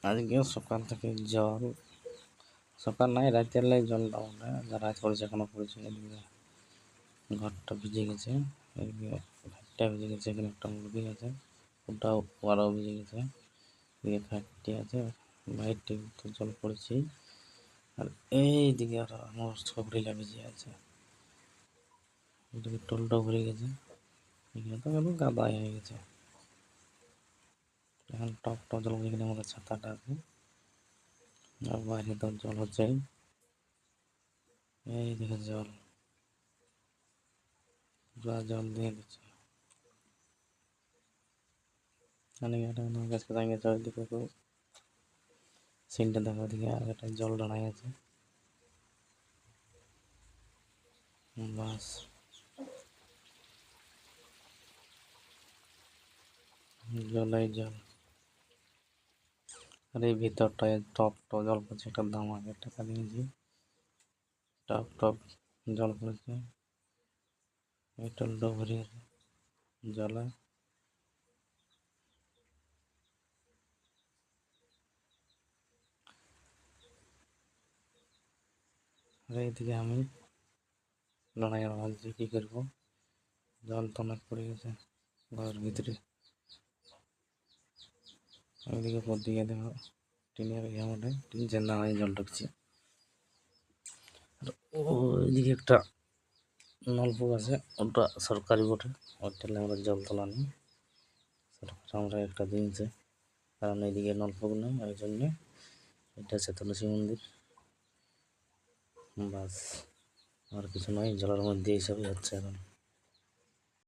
আজকে সকাল থেকে জল, সকাল নাই রাতের লাই জলটা ওঠে, যা রাত পড়েছে এখনো পড়েছে। এদিকে ঘরটা ভিজে গেছে, এদিকে ঘরটা ভিজে গেছে, এখানে একটা মুরগি আছে ওটাও ওরাও ভিজে গেছে, এদিকে ফ্যাক্টরি আছে, বাইরটি তো জল পড়েছে। আর এইদিকে আর আমার সবরিলা ভিজে আছে, এদিকে টোলটা ভরে গেছে, এখানে তো একদম কাদাই হয়ে গেছে। এখন টপ টপ জল, এখানে আমাদের ছাতাটা আছে, আর বাইরে তো জল হচ্ছে। এইদিকে জল, পুরা জল দিয়ে দিচ্ছে। গাছকে দাঁড়িয়ে চারিদিকে সিনটা দেখা, দিকে আর একটা জল দাঁড়াই আছে। বাস জলাই জল, আর এই ভিতরটায় টপ টপ জল পড়ছে, একটা দাম আগে টাকা দিয়েছি, টপ টপ জল পড়েছে, এই টলটা ভরে আছে জলে। আর এইদিকে আমি লড়াই ভাবছি কী করবো, জল তো অনেক পড়ে গেছে ঘরের ভিতরে। ওইদিকে দিকে দেখো টিনের মধ্যে টিন চেন্দা হয়ে জল ঢুকছে। ওইদিকে একটা নলকূপ আছে, ওটা সরকারি বটে, ওইটা আমরা জল তোলা নেই, সরকার আমরা একটা দিনছে, কারণ এইদিকে নলকূপ নেই, ওই জন্যে এটা হচ্ছে তুলসী মন্দির। বাস আর কিছু নয়, জলের মধ্যে এইসবই হচ্ছে এখন।